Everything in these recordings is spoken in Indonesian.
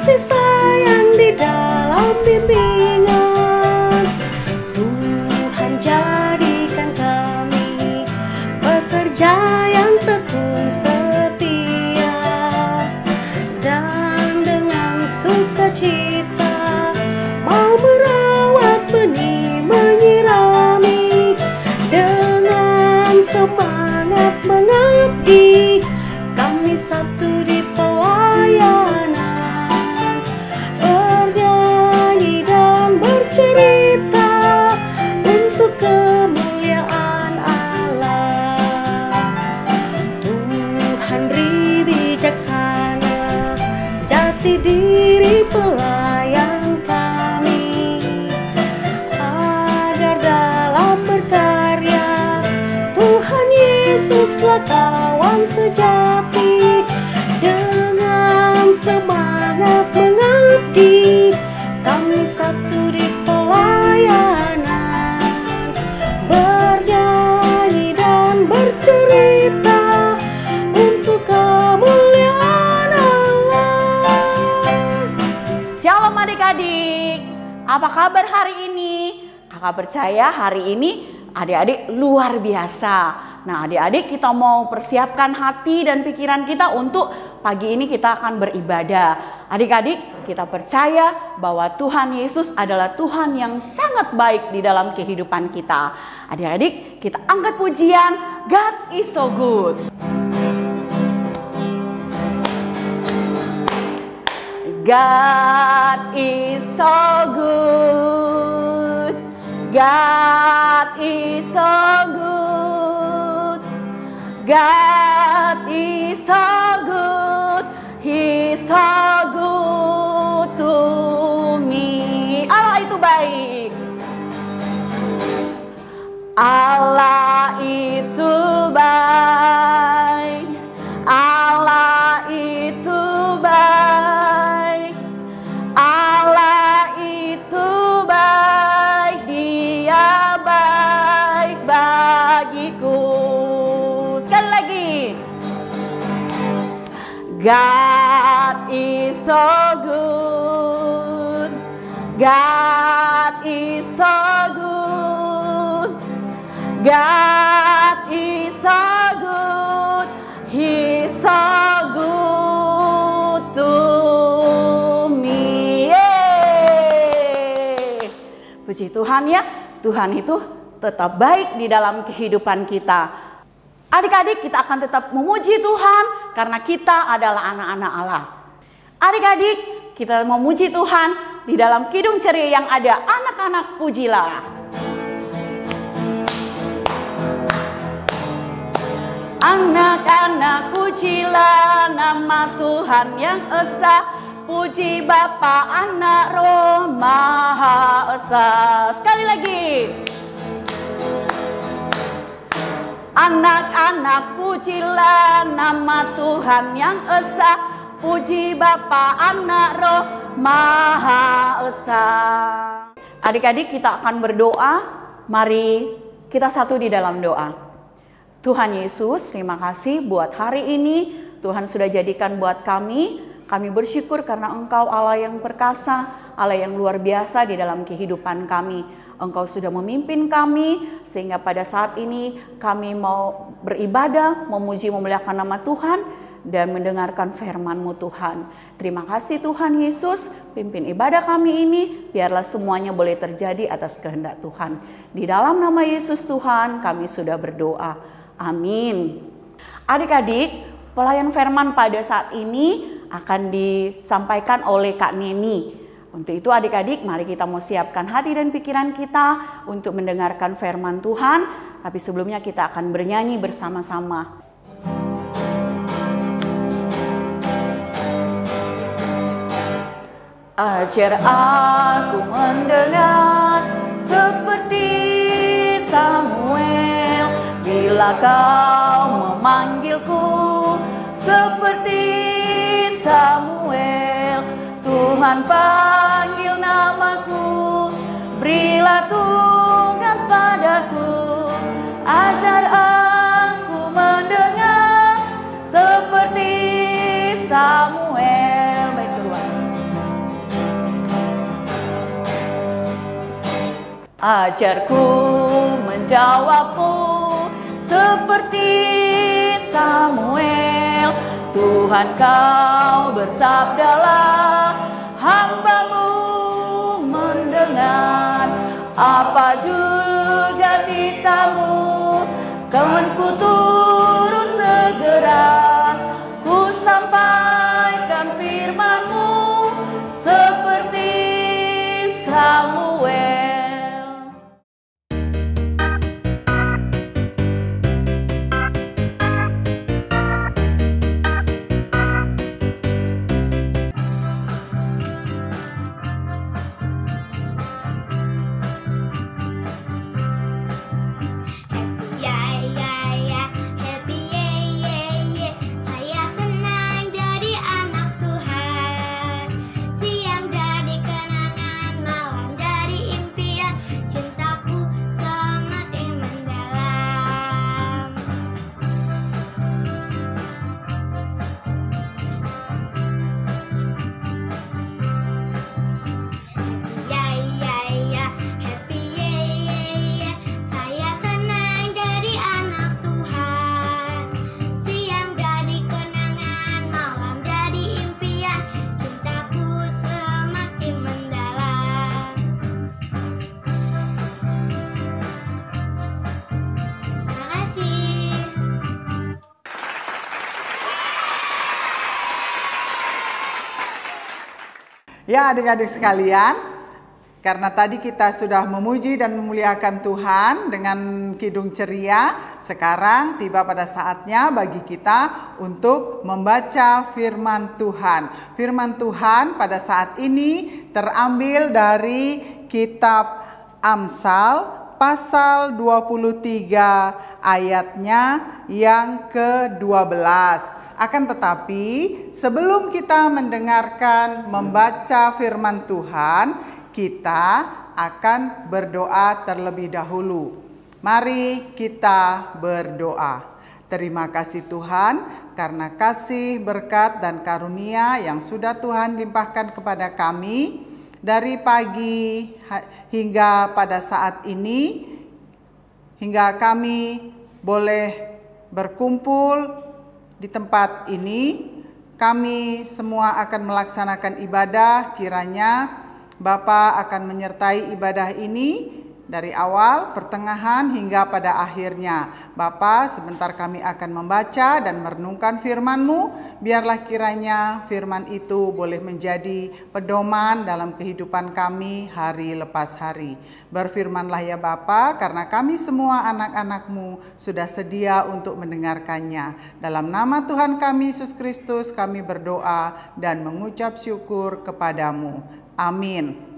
kasih sayang di dalam bimbingan. Tuhan jadikan kami pekerja yang tekun setia, dan dengan sukacita mau merawat benih, menyirami, dengan semangat mengabdi. Kami satu di pelayanan, bernyanyi dan bercerita untuk kemuliaan Allah. Tuhan Ri bijaksana, jati diri pelayan kami, agar dalam berkarya Tuhan Yesuslah kawan sejati. Dengan semangat mengabdi, kami satu di pelayanan, bernyanyi dan bercerita untuk kemuliaan Allah. Shalom adik-adik, apa kabar hari ini? Kakak percaya hari ini adik-adik luar biasa. Nah adik-adik, kita mau persiapkan hati dan pikiran kita untuk pagi ini kita akan beribadah. Adik-adik, kita percaya bahwa Tuhan Yesus adalah Tuhan yang sangat baik di dalam kehidupan kita. Adik-adik, kita angkat pujian God is so good. God is so good. God is so good. God is so good. He's so good to me. Allah itu baik. Allah itu baik. Allah itu baik. Allah itu baik. Dia baik bagiku. Sekali lagi. God is so good. God is so good. God is so good. He's so good to me. Yeay. Puji Tuhan ya, Tuhan itu tetap baik di dalam kehidupan kita. Adik-adik, kita akan tetap memuji Tuhan karena kita adalah anak-anak Allah. Adik-adik, kita memuji Tuhan di dalam Kidung Ceria yang ada anak-anak pujilah. Anak-anak pujilah nama Tuhan yang esa, puji Bapa, Anak, Roh Maha Esa. Sekali lagi. Anak-anak pujilah nama Tuhan yang esa, puji Bapa, Anak, Roh Maha Esa. Adik-adik, kita akan berdoa. Mari kita satu di dalam doa. Tuhan Yesus, terima kasih buat hari ini. Tuhan sudah jadikan buat kami. Kami bersyukur karena Engkau Allah yang perkasa, Allah yang luar biasa di dalam kehidupan kami. Engkau sudah memimpin kami sehingga pada saat ini kami mau beribadah, memuji, memuliakan nama Tuhan dan mendengarkan firman-Mu Tuhan. Terima kasih Tuhan Yesus, pimpin ibadah kami ini, biarlah semuanya boleh terjadi atas kehendak Tuhan. Di dalam nama Yesus Tuhan kami sudah berdoa. Amin. Adik-adik, pelayan firman pada saat ini akan disampaikan oleh Kak Neni. Untuk itu adik-adik, mari kita mau siapkan hati dan pikiran kita untuk mendengarkan firman Tuhan. Tapi sebelumnya kita akan bernyanyi bersama-sama. Ajar aku mendengar seperti Samuel, bila kau memanggilku seperti Samuel. Tuhan panggil namaku, berilah tugas padaku, ajar aku mendengar seperti Samuel. Baik keluar. Ajarku menjawabmu seperti Samuel. Tuhan, kau bersabdalah, hamba-Mu mendengar. Apa juga titahmu, kan ku turun segera. Ku sampaikan firman-Mu seperti Samuel. Ya, adik-adik sekalian, karena tadi kita sudah memuji dan memuliakan Tuhan dengan kidung ceria, sekarang tiba pada saatnya bagi kita untuk membaca firman Tuhan. Firman Tuhan pada saat ini terambil dari kitab Amsal pasal 23 ayatnya yang ke-12. Akan tetapi sebelum kita mendengarkan membaca firman Tuhan, kita akan berdoa terlebih dahulu. Mari kita berdoa. Terima kasih Tuhan karena kasih, berkat, dan karunia yang sudah Tuhan limpahkan kepada kami dari pagi hingga pada saat ini, hingga kami boleh berkumpul di tempat ini. Kami semua akan melaksanakan ibadah. Kiranya Bapa akan menyertai ibadah ini dari awal, pertengahan, hingga pada akhirnya. Bapa, sebentar kami akan membaca dan merenungkan firman-Mu. Biarlah kiranya firman itu boleh menjadi pedoman dalam kehidupan kami hari lepas hari. Berfirmanlah ya Bapa, karena kami semua anak-anak-Mu sudah sedia untuk mendengarkannya. Dalam nama Tuhan kami Yesus Kristus kami berdoa dan mengucap syukur kepadamu. Amin.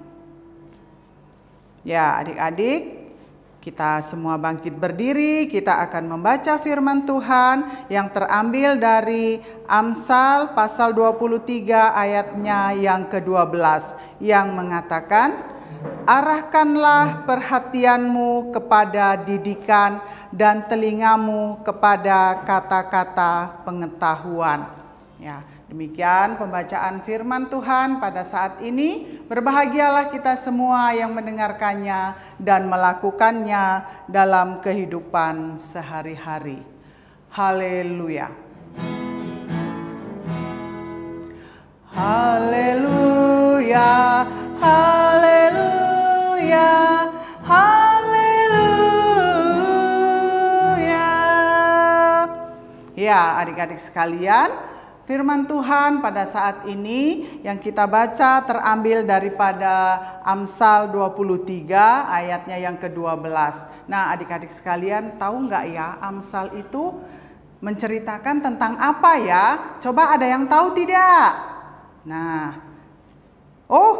Ya, adik-adik, kita semua bangkit berdiri. Kita akan membaca firman Tuhan yang terambil dari Amsal pasal 23 ayatnya yang ke-12 yang mengatakan, arahkanlah perhatianmu kepada didikan dan telingamu kepada kata-kata pengetahuan. Ya, demikian pembacaan firman Tuhan pada saat ini. Berbahagialah kita semua yang mendengarkannya dan melakukannya dalam kehidupan sehari-hari. Haleluya. Haleluya. Haleluya. Haleluya. Ya, adik-adik sekalian, firman Tuhan pada saat ini yang kita baca terambil daripada Amsal 23 ayatnya yang ke-12. Nah, adik-adik sekalian, tahu nggak ya Amsal itu menceritakan tentang apa ya? Coba ada yang tahu tidak? Nah, oh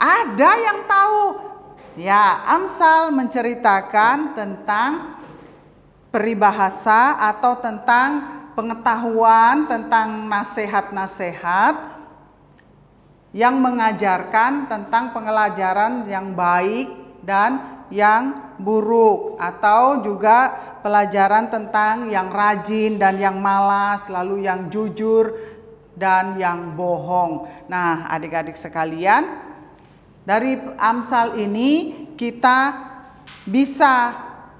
ada yang tahu. Ya, Amsal menceritakan tentang peribahasa atau tentang pengetahuan, tentang nasihat-nasihat yang mengajarkan tentang pelajaran yang baik dan yang buruk, atau juga pelajaran tentang yang rajin dan yang malas, lalu yang jujur dan yang bohong. Nah, adik-adik sekalian, dari Amsal ini kita bisa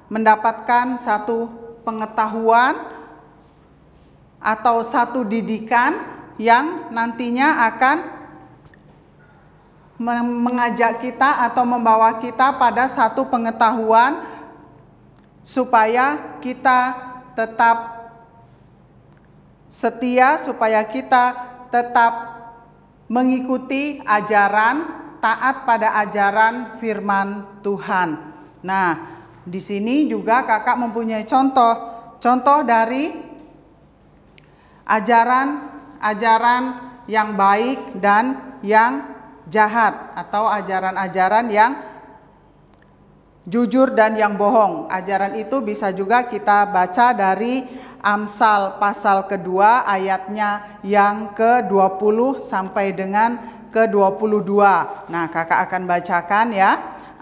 mendapatkan satu pengetahuan atau satu didikan yang nantinya akan mengajak kita atau membawa kita pada satu pengetahuan supaya kita tetap setia, supaya kita tetap mengikuti ajaran, taat pada ajaran firman Tuhan. Nah, di sini juga kakak mempunyai contoh dari ajaran yang baik dan yang jahat, atau ajaran-ajaran yang jujur dan yang bohong. Ajaran itu bisa juga kita baca dari Amsal pasal kedua ayatnya yang ke-20 sampai dengan ke-22. Nah, kakak akan bacakan ya.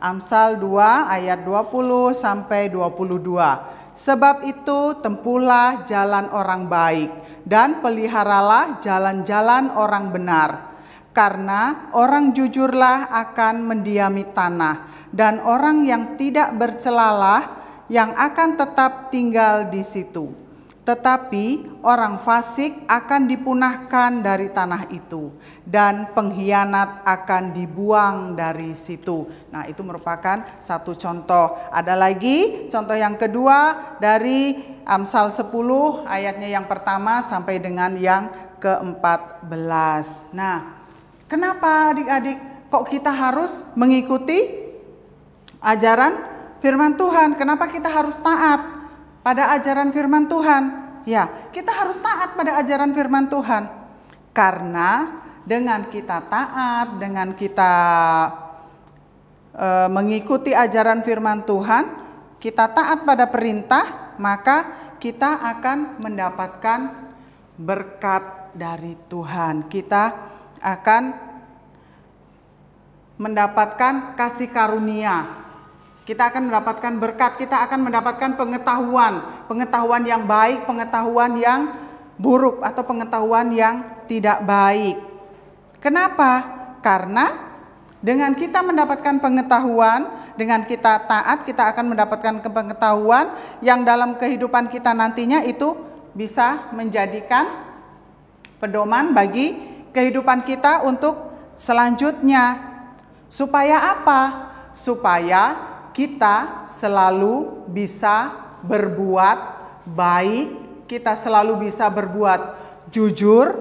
Amsal 2 ayat 20 sampai 22. Sebab itu tempuhlah jalan orang baik dan peliharalah jalan-jalan orang benar. Karena orang jujurlah akan mendiami tanah, dan orang yang tidak bercelalah yang akan tetap tinggal di situ. Tetapi orang fasik akan dipunahkan dari tanah itu, dan pengkhianat akan dibuang dari situ. Nah, itu merupakan satu contoh. Ada lagi contoh yang kedua dari Amsal 10 ayatnya yang pertama sampai dengan yang ke-14. Nah, kenapa adik-adik kok kita harus mengikuti ajaran firman Tuhan? Kenapa kita harus taat pada ajaran firman Tuhan? Ya, kita harus taat pada ajaran firman Tuhan. Karena dengan kita taat, dengan kita mengikuti ajaran firman Tuhan, kita taat pada perintah, maka kita akan mendapatkan berkat dari Tuhan. Kita akan mendapatkan kasih karunia. Kita akan mendapatkan berkat, kita akan mendapatkan pengetahuan yang baik, pengetahuan yang buruk, atau pengetahuan yang tidak baik. Kenapa? Karena dengan kita mendapatkan pengetahuan, dengan kita taat, kita akan mendapatkan pengetahuan yang dalam kehidupan kita nantinya itu bisa menjadikan pedoman bagi kehidupan kita untuk selanjutnya. Supaya apa? Supaya kita selalu bisa berbuat baik, kita selalu bisa berbuat jujur,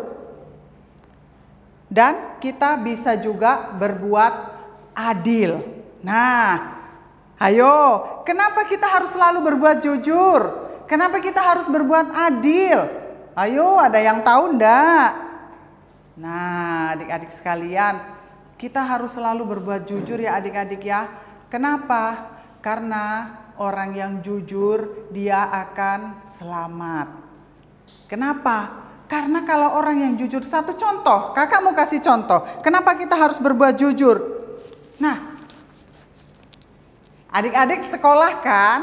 dan kita bisa juga berbuat adil. Nah, ayo, kenapa kita harus selalu berbuat jujur? Kenapa kita harus berbuat adil? Ayo, ada yang tahu enggak? Nah, adik-adik sekalian, kita harus selalu berbuat jujur ya adik-adik ya. Kenapa? Karena orang yang jujur dia akan selamat. Kenapa? Karena kalau orang yang jujur, satu contoh, kakak mau kasih contoh. Kenapa kita harus berbuat jujur? Nah, adik-adik sekolah kan,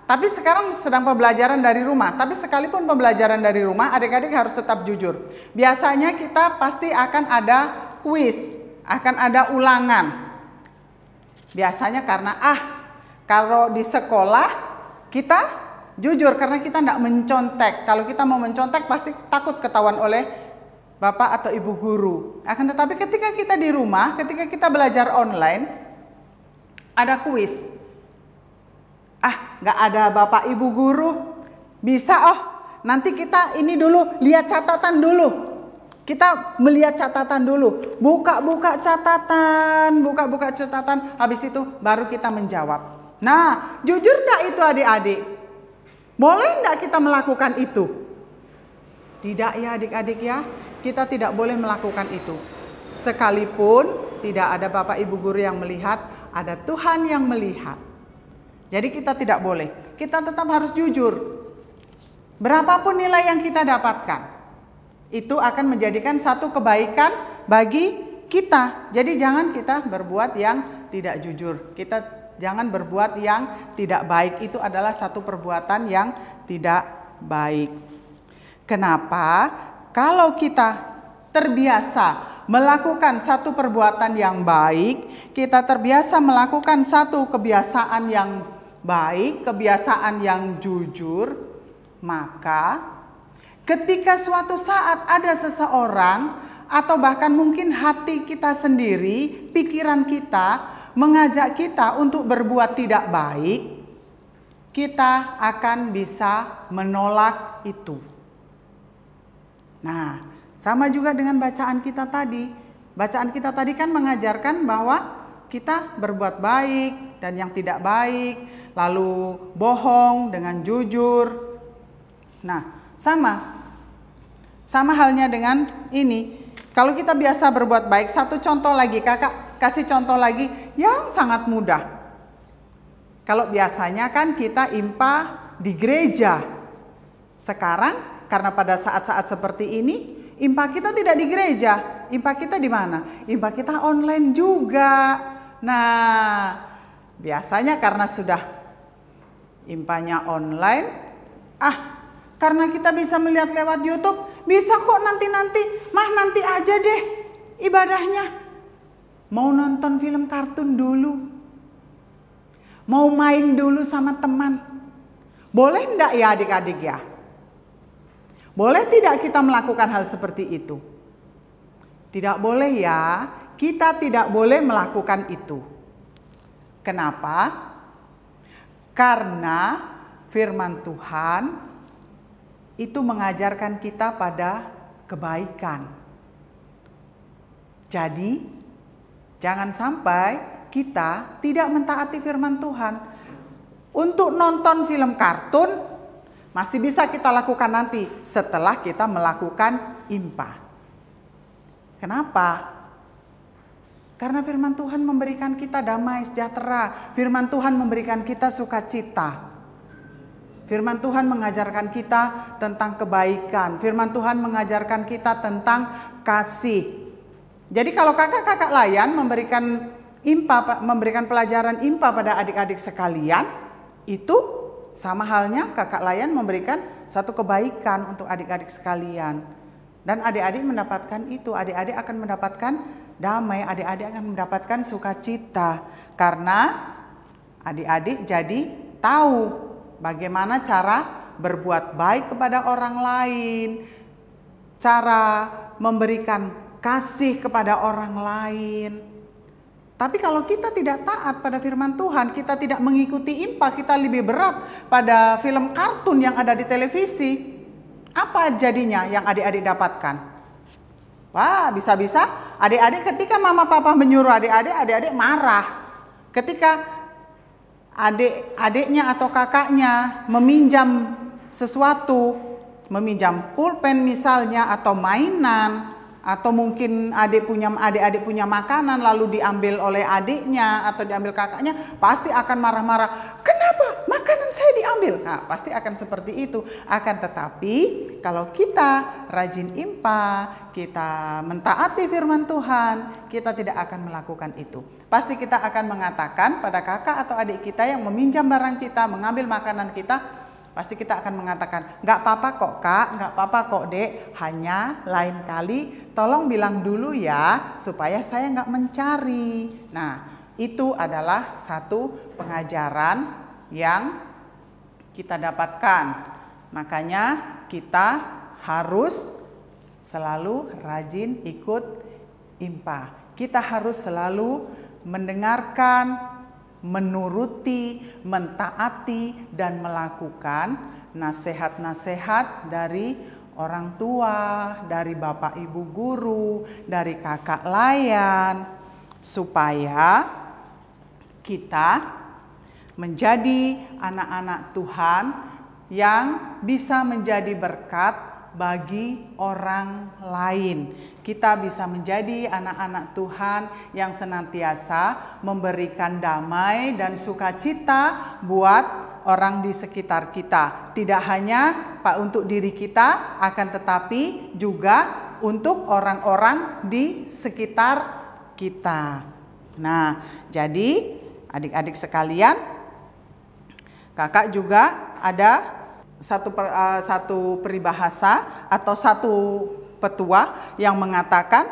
tapi sekarang sedang pembelajaran dari rumah. Tapi sekalipun pembelajaran dari rumah, adik-adik harus tetap jujur. Biasanya kita pasti akan ada kuis, akan ada ulangan. Biasanya karena kalau di sekolah kita jujur karena kita tidak mencontek. Kalau kita mau mencontek pasti takut ketahuan oleh bapak atau ibu guru. Akan tetapi ketika kita di rumah, ketika kita belajar online, ada kuis. Nggak ada bapak ibu guru, bisa nanti kita ini dulu lihat catatan dulu. Kita melihat catatan dulu, buka-buka catatan, habis itu baru kita menjawab. Nah, jujur enggak itu adik-adik? Boleh enggak kita melakukan itu? Tidak ya adik-adik ya, kita tidak boleh melakukan itu. Sekalipun tidak ada bapak ibu guru yang melihat, ada Tuhan yang melihat. Jadi kita tidak boleh, kita tetap harus jujur. Berapapun nilai yang kita dapatkan, itu akan menjadikan satu kebaikan bagi kita. Jadi jangan kita berbuat yang tidak jujur. Kita jangan berbuat yang tidak baik. Itu adalah satu perbuatan yang tidak baik. Kenapa? Kalau kita terbiasa melakukan satu perbuatan yang baik, kita terbiasa melakukan satu kebiasaan yang baik, kebiasaan yang jujur, maka ketika suatu saat ada seseorang atau bahkan mungkin hati kita sendiri, pikiran kita mengajak kita untuk berbuat tidak baik, kita akan bisa menolak itu. Nah, sama juga dengan bacaan kita tadi. Bacaan kita tadi kan mengajarkan bahwa kita berbuat baik dan yang tidak baik, lalu bohong dengan jujur. Nah, sama halnya dengan ini. Kalau kita biasa berbuat baik, satu contoh lagi, kakak kasih contoh lagi yang sangat mudah. Kalau biasanya kan kita impa di gereja. Sekarang karena pada saat-saat seperti ini, impa kita tidak di gereja. Impa kita di mana? Impa kita online juga. Nah, biasanya karena sudah impanya online, karena kita bisa melihat lewat YouTube, bisa kok nanti aja deh ibadahnya. Mau nonton film kartun dulu, mau main dulu sama teman. Boleh enggak ya adik-adik ya? Boleh tidak kita melakukan hal seperti itu? Tidak boleh ya, kita tidak boleh melakukan itu. Kenapa? Karena firman Tuhan itu mengajarkan kita pada kebaikan. Jadi, jangan sampai kita tidak mentaati firman Tuhan. Untuk nonton film kartun masih bisa kita lakukan nanti setelah kita melakukan impa. Kenapa? Karena firman Tuhan memberikan kita damai sejahtera. Firman Tuhan memberikan kita sukacita. Firman Tuhan mengajarkan kita tentang kebaikan. Firman Tuhan mengajarkan kita tentang kasih. Jadi kalau kakak-kakak layan memberikan pelajaran impa pada adik-adik sekalian, itu sama halnya kakak layan memberikan satu kebaikan untuk adik-adik sekalian. Dan adik-adik mendapatkan itu, adik-adik akan mendapatkan damai, adik-adik akan mendapatkan sukacita. Karena adik-adik jadi tahu bagaimana cara berbuat baik kepada orang lain, cara memberikan kasih kepada orang lain. Tapi kalau kita tidak taat pada firman Tuhan, kita tidak mengikuti impa, kita lebih berat pada film kartun yang ada di televisi. Apa jadinya yang adik-adik dapatkan? Wah, bisa-bisa adik-adik ketika mama papa menyuruh adik-adik marah. Ketika adik-adiknya atau kakaknya meminjam sesuatu, meminjam pulpen misalnya atau mainan, atau mungkin adik-adik punya makanan lalu diambil oleh adiknya atau diambil kakaknya, pasti akan marah-marah. Kenapa makanan saya diambil? Nah, pasti akan seperti itu. Akan tetapi kalau kita rajin impa, kita mentaati firman Tuhan, kita tidak akan melakukan itu. Pasti kita akan mengatakan pada kakak atau adik kita yang meminjam barang kita, mengambil makanan kita, pasti kita akan mengatakan, nggak apa-apa kok kak, nggak apa-apa kok dek, hanya lain kali tolong bilang dulu ya, supaya saya nggak mencari. Nah, itu adalah satu pengajaran yang kita dapatkan. Makanya kita harus selalu rajin ikut impa. Kita harus selalu mendengarkan, menuruti, mentaati, dan melakukan nasihat-nasihat dari orang tua, dari bapak ibu guru, dari kakak layan, supaya kita menjadi anak-anak Tuhan yang bisa menjadi berkat bagi orang lain. Kita bisa menjadi anak-anak Tuhan yang senantiasa memberikan damai dan sukacita buat orang di sekitar kita. Tidak hanya untuk diri kita, akan tetapi juga untuk orang-orang di sekitar kita. Nah, jadi adik-adik sekalian, kakak juga ada satu peribahasa atau satu petua yang mengatakan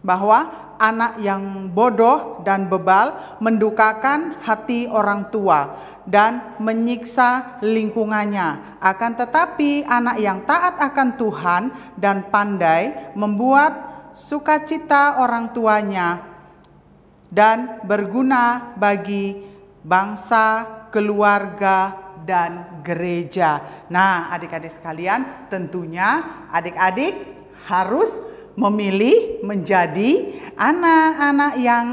bahwa anak yang bodoh dan bebal mendukakan hati orang tua dan menyiksa lingkungannya. Akan tetapi anak yang taat akan Tuhan dan pandai membuat sukacita orang tuanya dan berguna bagi bangsa, keluarga, dan gereja. Nah, adik-adik sekalian, tentunya adik-adik harus memilih menjadi anak-anak yang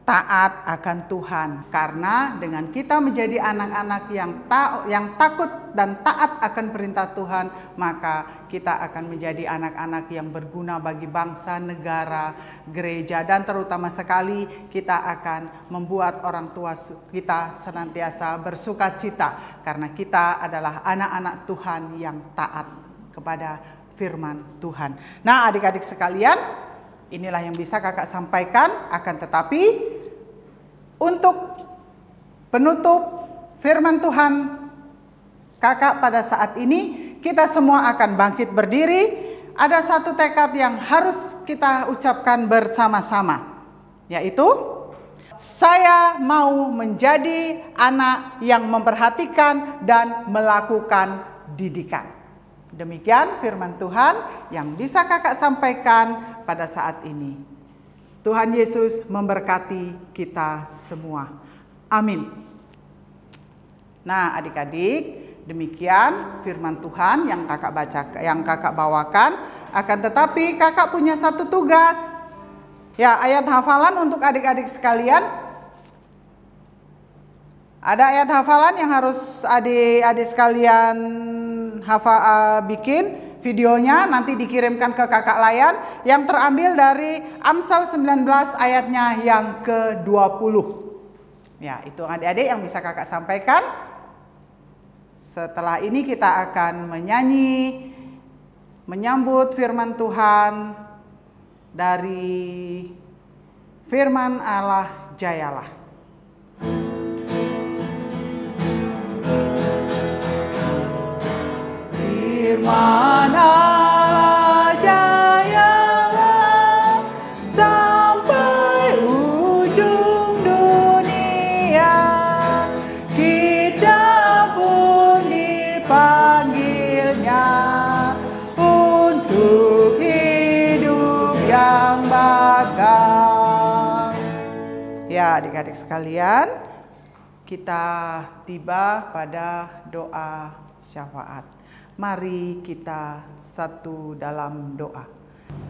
taat akan Tuhan. Karena dengan kita menjadi anak-anak yang takut dan taat akan perintah Tuhan, maka kita akan menjadi anak-anak yang berguna bagi bangsa, negara, gereja, dan terutama sekali kita akan membuat orang tua kita senantiasa bersukacita karena kita adalah anak-anak Tuhan yang taat kepada firman Tuhan. Nah, adik-adik sekalian, inilah yang bisa kakak sampaikan. Akan tetapi untuk penutup firman Tuhan kakak pada saat ini, kita semua akan bangkit berdiri. Ada satu tekad yang harus kita ucapkan bersama-sama, yaitu saya mau menjadi anak yang memperhatikan dan melakukan didikan. Demikian firman Tuhan yang bisa kakak sampaikan pada saat ini. Tuhan Yesus memberkati kita semua. Amin. Nah, adik-adik, demikian firman Tuhan yang kakak bawakan. Akan tetapi kakak punya satu tugas. Ya, ayat hafalan untuk adik-adik sekalian. Ada ayat hafalan yang harus adik-adik sekalian bikin videonya, nanti dikirimkan ke kakak Layan, yang terambil dari Amsal 19 ayatnya yang ke-20. Ya, itu adik-adik yang bisa kakak sampaikan. Setelah ini kita akan menyanyi menyambut firman Tuhan dari firman Allah Jayalah. Firman Allah jayalah sampai ujung dunia, kita pun dipanggilnya untuk hidup yang bakal. Ya, adik-adik sekalian, kita tiba pada doa syafaat. Mari kita satu dalam doa.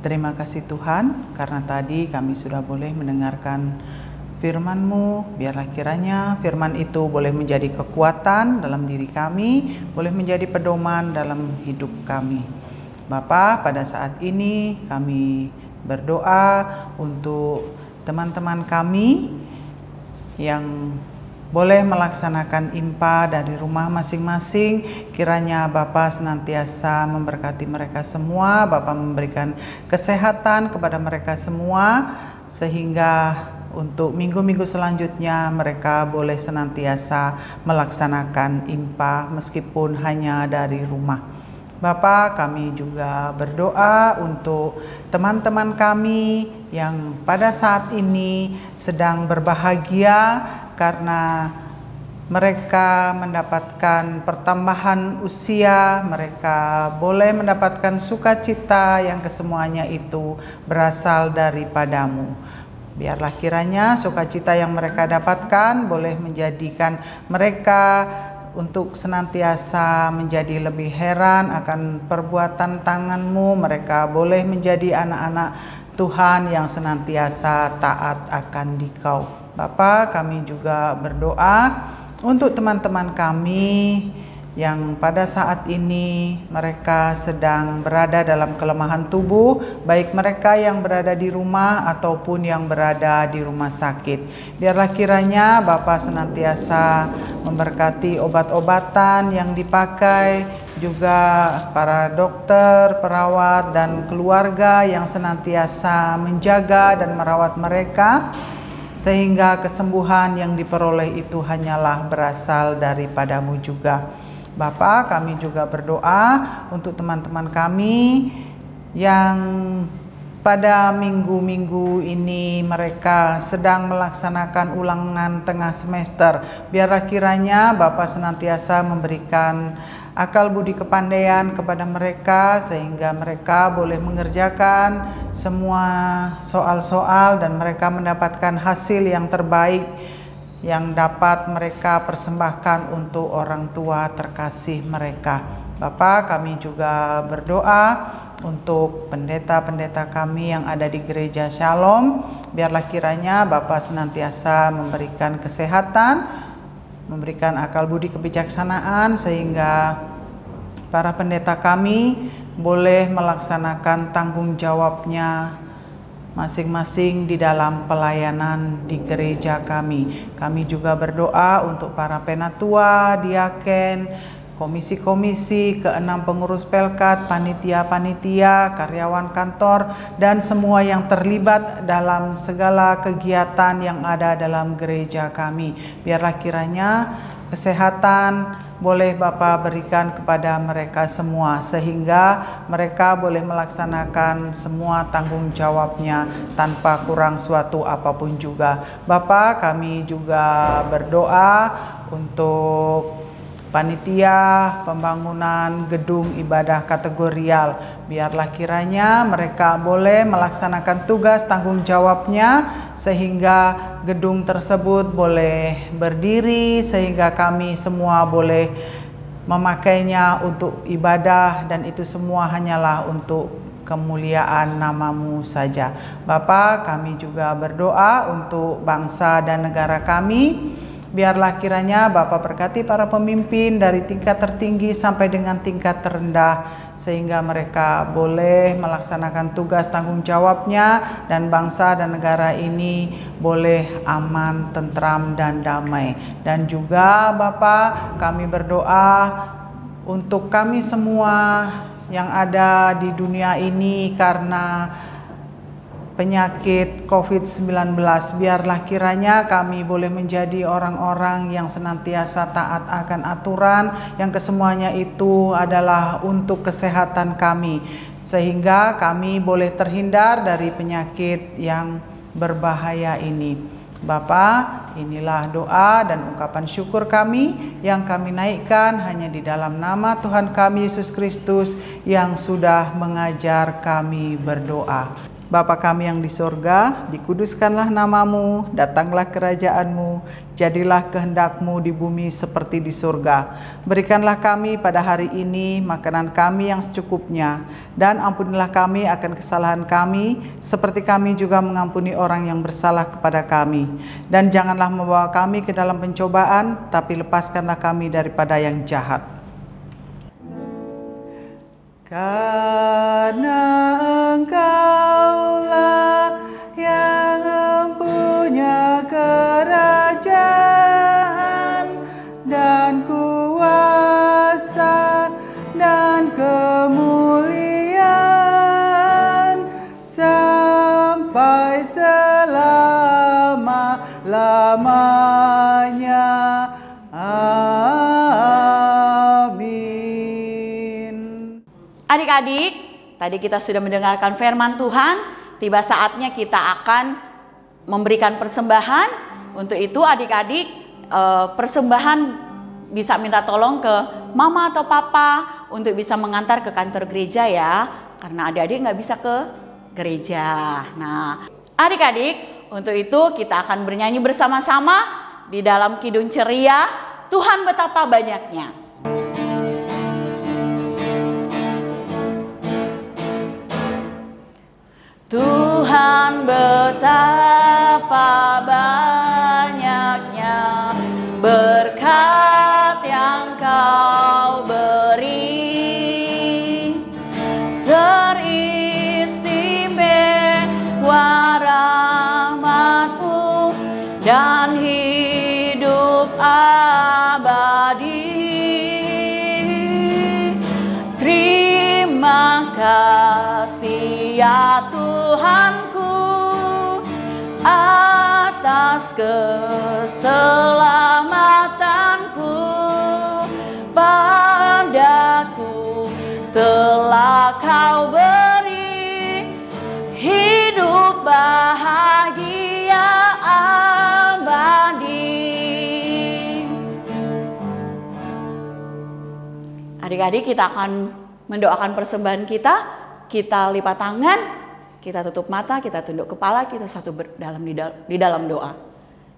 Terima kasih Tuhan, karena tadi kami sudah boleh mendengarkan firman-Mu. Biarlah kiranya firman itu boleh menjadi kekuatan dalam diri kami, boleh menjadi pedoman dalam hidup kami. Bapa, pada saat ini kami berdoa untuk teman-teman kami yang boleh melaksanakan IMPA dari rumah masing-masing. Kiranya Bapa senantiasa memberkati mereka semua, Bapa memberikan kesehatan kepada mereka semua, sehingga untuk minggu-minggu selanjutnya mereka boleh senantiasa melaksanakan IMPA meskipun hanya dari rumah. Bapa, kami juga berdoa untuk teman-teman kami yang pada saat ini sedang berbahagia karena mereka mendapatkan pertambahan usia, mereka boleh mendapatkan sukacita yang kesemuanya itu berasal daripadamu. Biarlah kiranya sukacita yang mereka dapatkan boleh menjadikan mereka untuk senantiasa menjadi lebih heran akan perbuatan tangan-Mu. Mereka boleh menjadi anak-anak Tuhan yang senantiasa taat akan Dikau. Bapa, kami juga berdoa untuk teman-teman kami yang pada saat ini mereka sedang berada dalam kelemahan tubuh, baik mereka yang berada di rumah ataupun yang berada di rumah sakit. Biarlah kiranya Bapa senantiasa memberkati obat-obatan yang dipakai, juga para dokter, perawat, dan keluarga yang senantiasa menjaga dan merawat mereka, sehingga kesembuhan yang diperoleh itu hanyalah berasal daripadamu juga. Bapa, kami juga berdoa untuk teman-teman kami yang pada minggu-minggu ini mereka sedang melaksanakan ulangan tengah semester. Biarlah kiranya Bapa senantiasa memberikan akal budi kepandaian kepada mereka sehingga mereka boleh mengerjakan semua soal-soal dan mereka mendapatkan hasil yang terbaik yang dapat mereka persembahkan untuk orang tua terkasih mereka. Bapa, kami juga berdoa untuk pendeta-pendeta kami yang ada di Gereja Shalom. Biarlah kiranya Bapa senantiasa memberikan kesehatan, memberikan akal budi kebijaksanaan sehingga para pendeta kami boleh melaksanakan tanggung jawabnya masing-masing di dalam pelayanan di gereja kami. Kami juga berdoa untuk para penatua, diaken, komisi-komisi, keenam pengurus pelkat, panitia-panitia, karyawan kantor, dan semua yang terlibat dalam segala kegiatan yang ada dalam gereja kami. Biarlah kiranya kesehatan boleh Bapa berikan kepada mereka semua sehingga mereka boleh melaksanakan semua tanggung jawabnya tanpa kurang suatu apapun juga. Bapa, kami juga berdoa untuk panitia pembangunan gedung ibadah kategorial. Biarlah kiranya mereka boleh melaksanakan tugas tanggung jawabnya sehingga gedung tersebut boleh berdiri sehingga kami semua boleh memakainya untuk ibadah dan itu semua hanyalah untuk kemuliaan nama-Mu saja. Bapa, kami juga berdoa untuk bangsa dan negara kami. Biarlah kiranya Bapa berkati para pemimpin dari tingkat tertinggi sampai dengan tingkat terendah sehingga mereka boleh melaksanakan tugas tanggung jawabnya dan bangsa dan negara ini boleh aman, tentram dan damai. Dan juga Bapa, kami berdoa untuk kami semua yang ada di dunia ini karena penyakit COVID-19. Biarlah kiranya kami boleh menjadi orang-orang yang senantiasa taat akan aturan yang kesemuanya itu adalah untuk kesehatan kami sehingga kami boleh terhindar dari penyakit yang berbahaya ini. Bapa, inilah doa dan ungkapan syukur kami yang kami naikkan hanya di dalam nama Tuhan kami Yesus Kristus yang sudah mengajar kami berdoa. Bapa kami yang di sorga, dikuduskanlah nama-Mu, datanglah kerajaan-Mu, jadilah kehendak-Mu di bumi seperti di sorga. Berikanlah kami pada hari ini makanan kami yang secukupnya, dan ampunilah kami akan kesalahan kami, seperti kami juga mengampuni orang yang bersalah kepada kami. Dan janganlah membawa kami ke dalam pencobaan, tapi lepaskanlah kami daripada yang jahat. Karena Engkaulah yang mempunyai kerajaan dan kuasa dan kemuliaan sampai selama-lamanya. Adik-adik, tadi kita sudah mendengarkan firman Tuhan. Tiba saatnya kita akan memberikan persembahan. Untuk itu adik-adik, persembahan bisa minta tolong ke mama atau papa untuk bisa mengantar ke kantor gereja ya. Karena adik-adik nggak bisa ke gereja. Nah, adik-adik, untuk itu kita akan bernyanyi bersama-sama di dalam Kidung Ceria, Tuhan Betapa Banyaknya. Tuhan betapa banyaknya berkat yang Kau beri, teristimewa rahmat-Mu dan hidup abadi. Terima kasih ya Tuhanku atas keselamatanku, padaku telah Kau beri Adik-adik, kita akan mendoakan persembahan kita. Kita lipat tangan, kita tutup mata, kita tunduk kepala, kita di dalam doa.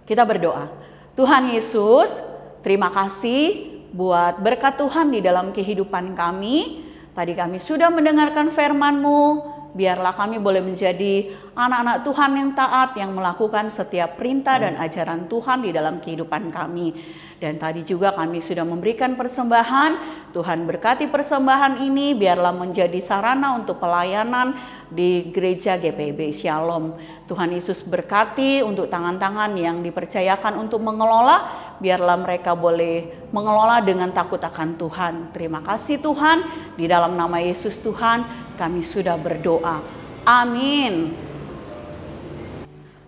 Kita berdoa. Tuhan Yesus, terima kasih buat berkat Tuhan di dalam kehidupan kami. Tadi kami sudah mendengarkan firman-Mu. Biarlah kami boleh menjadi anak-anak Tuhan yang taat, yang melakukan setiap perintah dan ajaran Tuhan di dalam kehidupan kami. Dan tadi juga kami sudah memberikan persembahan. Tuhan berkati persembahan ini, biarlah menjadi sarana untuk pelayanan di gereja GPIB Shalom. Tuhan Yesus berkati untuk tangan-tangan yang dipercayakan untuk mengelola, biarlah mereka boleh mengelola dengan takut akan Tuhan. Terima kasih Tuhan, di dalam nama Yesus Tuhan kami sudah berdoa. Amin.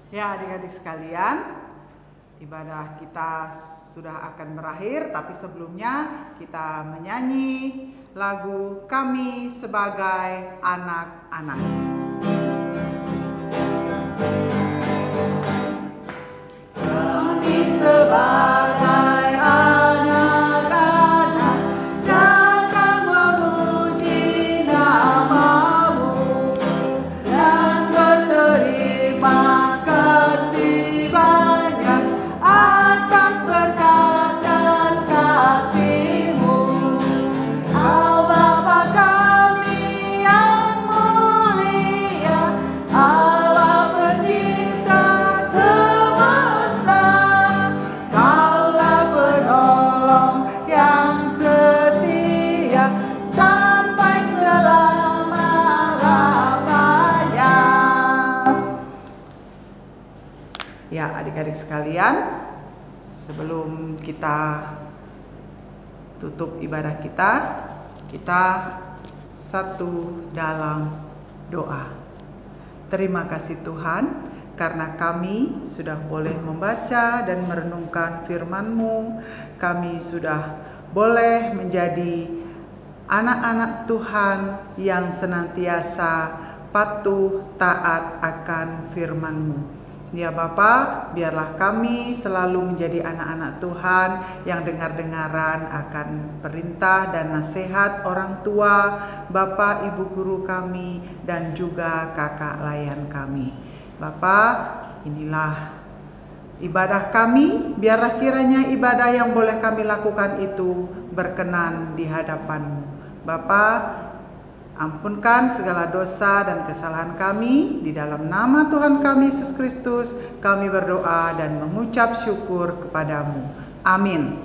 Ya, adik-adik sekalian, ibadah kita sudah akan berakhir, tapi sebelumnya kita menyanyi lagu Kami Sebagai Anak-anak. Kami sebagai anak-anak datang memuji nama-Mu dan berterima kasih banyak atas berkat dan kasih-Mu. Kau Bapa kami yang mulia, Allah pencipta semesta. Kaulah penolong yang setia sampai selama-lamanya. Ya, adik-adik sekalian, sebelum kita tutup ibadah kita satu dalam doa. Terima kasih Tuhan, karena kami sudah boleh membaca dan merenungkan firman-Mu. Kami sudah boleh menjadi anak-anak Tuhan yang senantiasa patuh taat akan firman-Mu. Ya Bapa, biarlah kami selalu menjadi anak-anak Tuhan yang dengar-dengaran akan perintah dan nasihat orang tua, Bapa, Ibu guru kami, dan juga kakak layan kami. Bapa, inilah ibadah kami, biarlah kiranya ibadah yang boleh kami lakukan itu berkenan di hadapan-Mu. Bapa, ampunkan segala dosa dan kesalahan kami. Di dalam nama Tuhan kami Yesus Kristus, kami berdoa dan mengucap syukur kepadamu. Amin.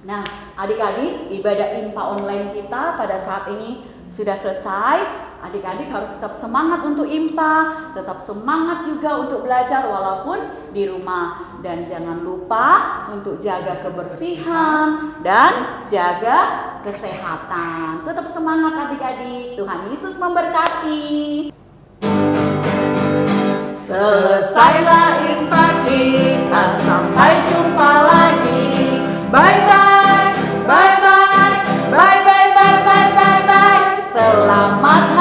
Nah, adik-adik, ibadah IMPA online kita pada saat ini sudah selesai. Adik-adik harus tetap semangat untuk IMPA, tetap semangat juga untuk belajar walaupun di rumah. Dan jangan lupa untuk jaga kebersihan dan jaga kesehatan. Tetap semangat adik-adik. Tuhan Yesus memberkati. Selesailah IMPA kita, sampai jumpa lagi. Bye bye, bye bye, bye bye, bye bye, bye bye. Selamat